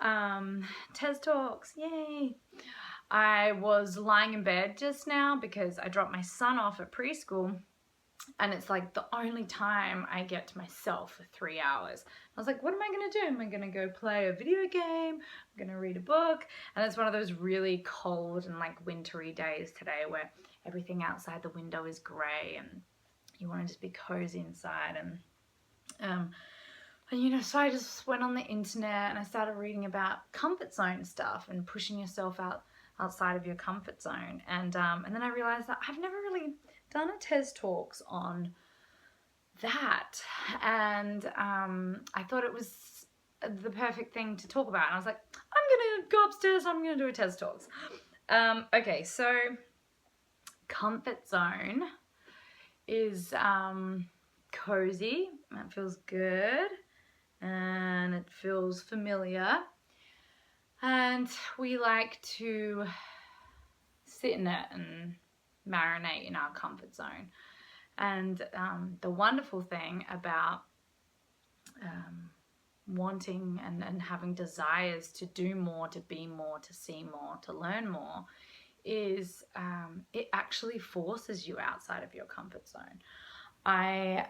TED Talks, yay! I was lying in bed just now because I dropped my son off at preschool, and it's like the only time I get to myself for 3 hours. I was like, what am I gonna do? Am I gonna go play a video game? I'm gonna read a book? And it's one of those really cold and like wintry days today where everything outside the window is grey and you want to just be cozy inside. And you know, so I just went on the internet and I started reading about comfort zone stuff and pushing yourself outside of your comfort zone. And then I realized that I've never really done a TED Talks on that. And I thought it was the perfect thing to talk about. And I was like, I'm gonna go upstairs, I'm gonna do a TED Talks. Okay, so comfort zone is cozy, it feels good, and it feels familiar, and we like to sit in it and marinate in our comfort zone. And the wonderful thing about wanting and having desires to do more, to be more, to see more, to learn more, is it actually forces you outside of your comfort zone. I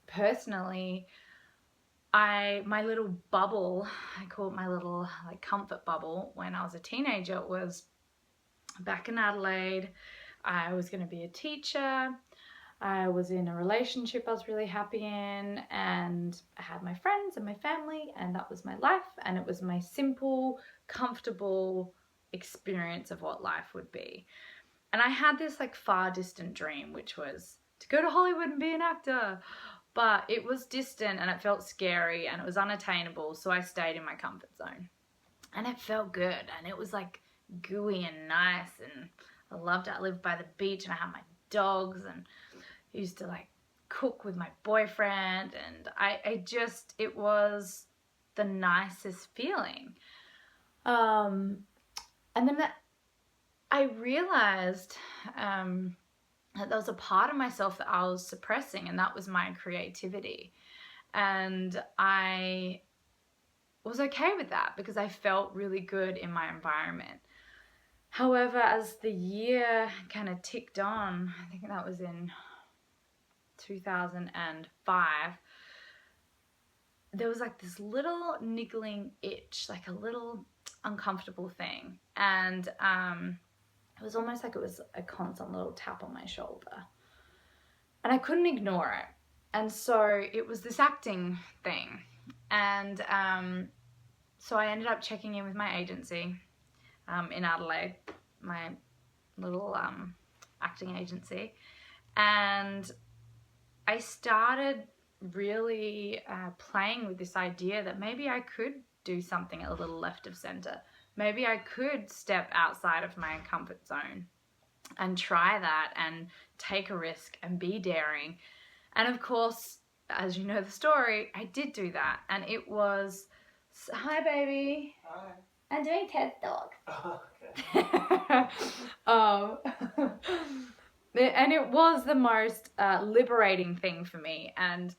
personally, my little bubble, I call it my little like comfort bubble when I was a teenager, was back in Adelaide. I was going to be a teacher. I was in a relationship I was really happy in, and I had my friends and my family, and that was my life, and it was my simple, comfortable experience of what life would be. And I had this like far distant dream, which was to go to Hollywood and be an actor. But it was distant and it felt scary and it was unattainable, so I stayed in my comfort zone. And it felt good and it was like gooey and nice, and I loved it. I lived by the beach and I had my dogs and I used to like cook with my boyfriend, and it was the nicest feeling. And then I realized that there was a part of myself that I was suppressing, and that was my creativity. And I was okay with that because I felt really good in my environment. However, as the year kind of ticked on, I think that was in 2005, there was like this little niggling itch, like a little uncomfortable thing. And it was almost like it was a constant little tap on my shoulder. And I couldn't ignore it. And so it was this acting thing. And so I ended up checking in with my agency in Adelaide, my little acting agency. And I started really playing with this idea that maybe I could do something a little left of center. Maybe I could step outside of my comfort zone and try that and take a risk and be daring. And of course, as you know the story, I did do that. And it was, hi baby. Hi. I'm doing TED Talk. Oh, okay. And it was the most liberating thing for me. And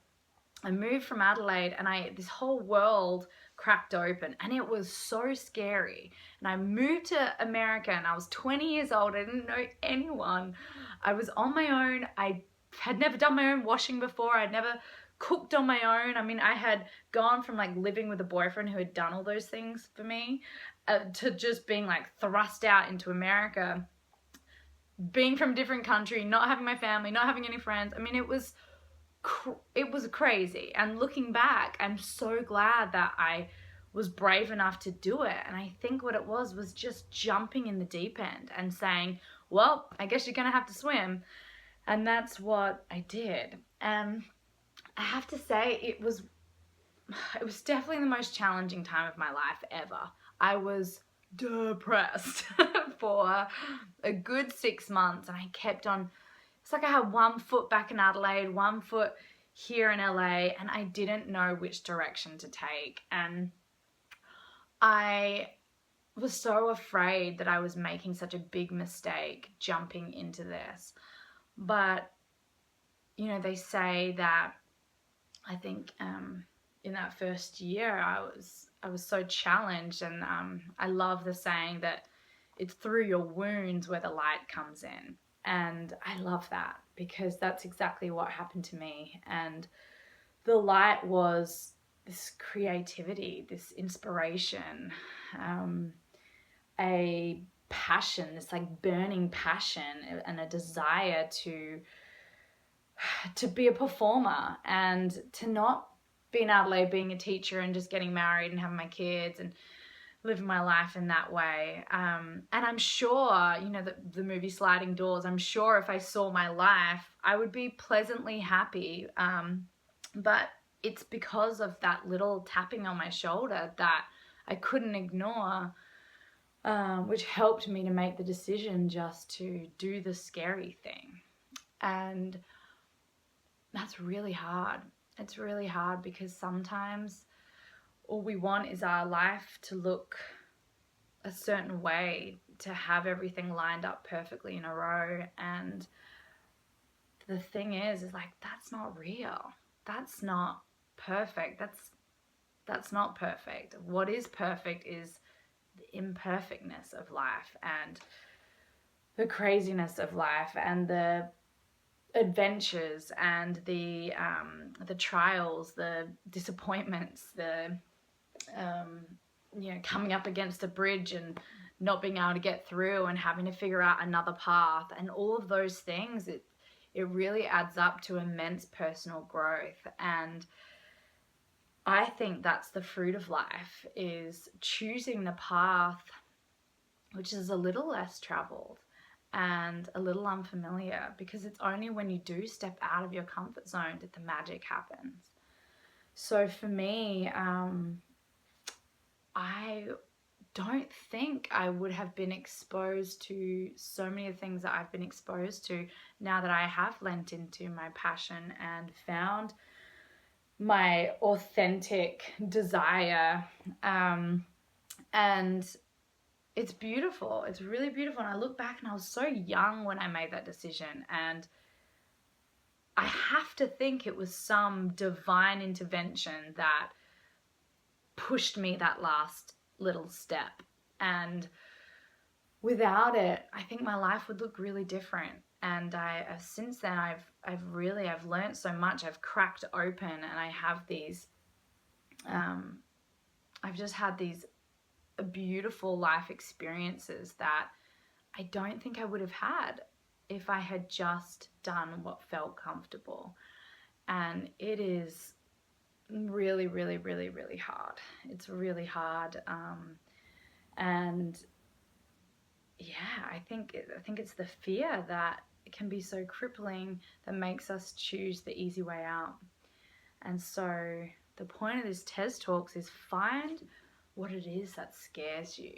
I moved from Adelaide and this whole world cracked open, and it was so scary. And I moved to America and I was 20 years old. I didn't know anyone. I was on my own. I had never done my own washing before. I'd never cooked on my own. I mean, I had gone from like living with a boyfriend who had done all those things for me to just being like thrust out into America, being from a different country, not having my family, not having any friends. I mean, it was crazy. And looking back, I'm so glad that I was brave enough to do it. And I think what it was just jumping in the deep end and saying, well, I guess you're gonna have to swim. And that's what I did. And I have to say, it was definitely the most challenging time of my life ever. I was depressed for a good 6 months, and I kept on. It's like I had one foot back in Adelaide, one foot here in LA, and I didn't know which direction to take. And I was so afraid that I was making such a big mistake jumping into this. But, you know, they say that, I think in that first year, I was so challenged, and I love the saying that it's through your wounds where the light comes in. And I love that, because that's exactly what happened to me. And the light was this creativity, this inspiration, a passion, this like burning passion and a desire to be a performer, and to not be in Adelaide being a teacher and just getting married and having my kids and living my life in that way. And I'm sure, you know, the movie Sliding Doors, I'm sure if I saw my life, I would be pleasantly happy. But it's because of that little tapping on my shoulder that I couldn't ignore, which helped me to make the decision just to do the scary thing. And that's really hard. It's really hard, because sometimes all we want is our life to look a certain way, to have everything lined up perfectly in a row. And the thing is like, that's not real. That's not perfect. That's not perfect. What is perfect is the imperfectness of life, and the craziness of life, and the adventures, and the trials, the disappointments, the you know, coming up against a bridge and not being able to get through and having to figure out another path, and all of those things, it really adds up to immense personal growth. And I think that's the fruit of life, is choosing the path which is a little less traveled and a little unfamiliar, because it's only when you do step out of your comfort zone that the magic happens. So for me, I don't think I would have been exposed to so many of the things that I've been exposed to now that I have lent into my passion and found my authentic desire. And it's beautiful. It's really beautiful. And I look back and I was so young when I made that decision. And I have to think it was some divine intervention that pushed me that last little step. And without it, I think my life would look really different. And since then, I've learned so much. I've cracked open, and I have these, I've just had these beautiful life experiences that I don't think I would have had if I had just done what felt comfortable. And it is really, really, really, really hard. It's really hard. And yeah, I think it's the fear that can be so crippling that makes us choose the easy way out. And so the point of this TED Talks is find what it is that scares you.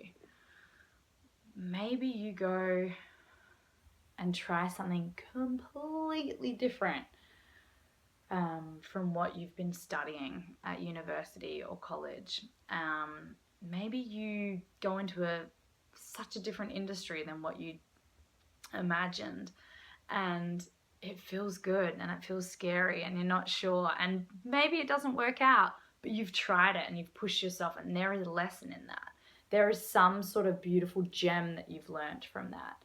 Maybe you go and try something completely different from what you've been studying at university or college. Maybe you go into such a different industry than what you imagined, and it feels good and it feels scary and you're not sure, and maybe it doesn't work out, but you've tried it and you've pushed yourself, and there is a lesson in that. There is some sort of beautiful gem that you've learned from that.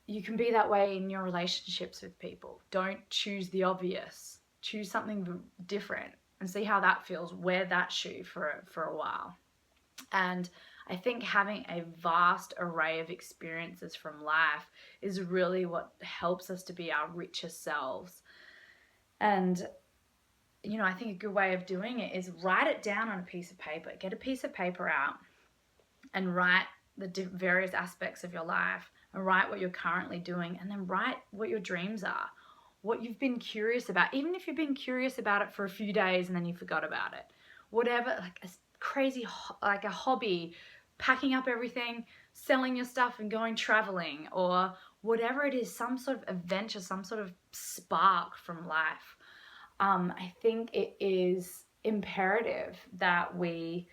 You can be that way in your relationships with people. Don't choose the obvious. Choose something different and see how that feels. Wear that shoe for a while. And I think having a vast array of experiences from life is really what helps us to be our richest selves. And, you know, I think a good way of doing it is write it down on a piece of paper. Get a piece of paper out and write the various aspects of your life, and write what you're currently doing, and then write what your dreams are, what you've been curious about, even if you've been curious about it for a few days and then you forgot about it. Whatever, like a crazy, like a hobby, packing up everything, selling your stuff and going traveling, or whatever it is, some sort of adventure, some sort of spark from life. I think it is imperative that we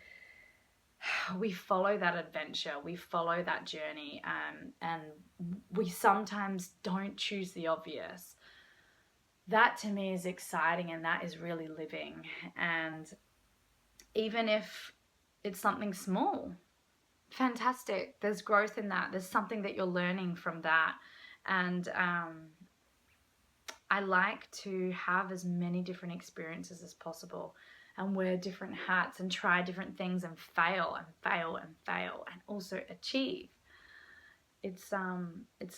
follow that adventure, we follow that journey, and we sometimes don't choose the obvious. that to me is exciting, and that is really living. And even if it's something small, fantastic. There's growth in that. There's something that you're learning from that. And I like to have as many different experiences as possible and wear different hats and try different things and fail and fail and fail and also achieve. It's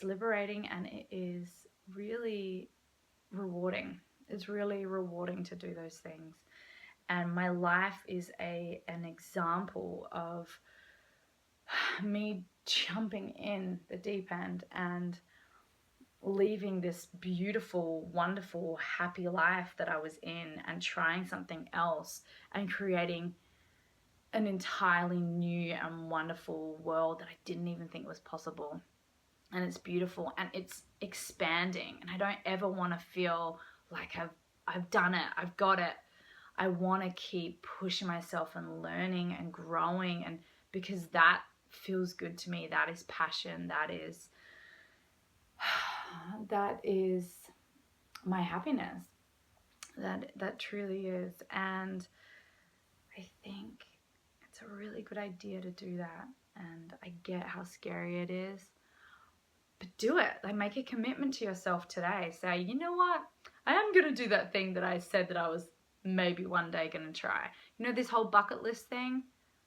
liberating, and it is really rewarding. It's really rewarding to do those things. And my life is an example of me jumping in the deep end and leaving this beautiful, wonderful, happy life that I was in and trying something else and creating an entirely new and wonderful world that I didn't even think was possible. And it's beautiful and it's expanding, and I don't ever want to feel like I've done it, I've got it. I want to keep pushing myself and learning and growing, and because that feels good to me. That is passion. That is my happiness. That truly is. And I think it's a really good idea to do that. And I get how scary it is, but do it. Like, make a commitment to yourself today. Say, you know what? I am going to do that thing that I said that I was maybe one day going to try. You know, this whole bucket list thing?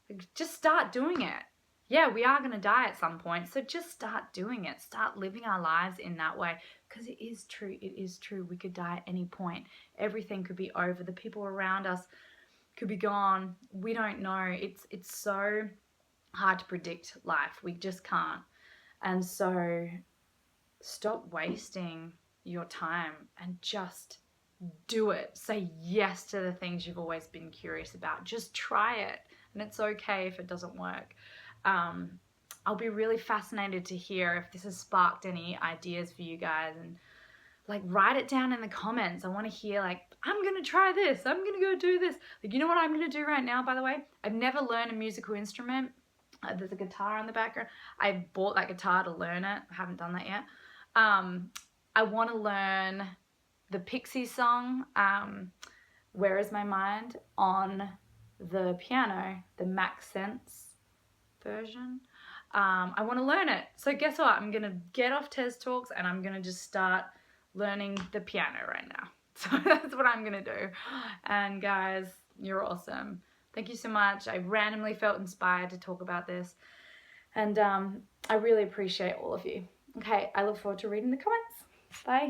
Like, just start doing it. Yeah, we are going to die at some point, so just start doing it. Start living our lives in that way, because it is true. It is true. We could die at any point. Everything could be over. The people around us could be gone. We don't know. It's so hard to predict life. We just can't. And so stop wasting your time and just do it. Say yes to the things you've always been curious about. Just try it, and it's okay if it doesn't work. I'll be really fascinated to hear if this has sparked any ideas for you guys, and like, write it down in the comments. I want to hear, like, I'm gonna try this, I'm gonna go do this. Like, you know what I'm gonna do right now, by the way? I've never learned a musical instrument. There's a guitar in the background. I bought that guitar to learn it. I haven't done that yet. I want to learn the Pixie song, Where Is My Mind, on the piano, the Max Sense version. I want to learn it. So guess what? I'm going to get off Tez Talks and I'm going to just start learning the piano right now. So that's what I'm going to do. And guys, you're awesome. Thank you so much. I randomly felt inspired to talk about this. And I really appreciate all of you. Okay, I look forward to reading the comments. Bye.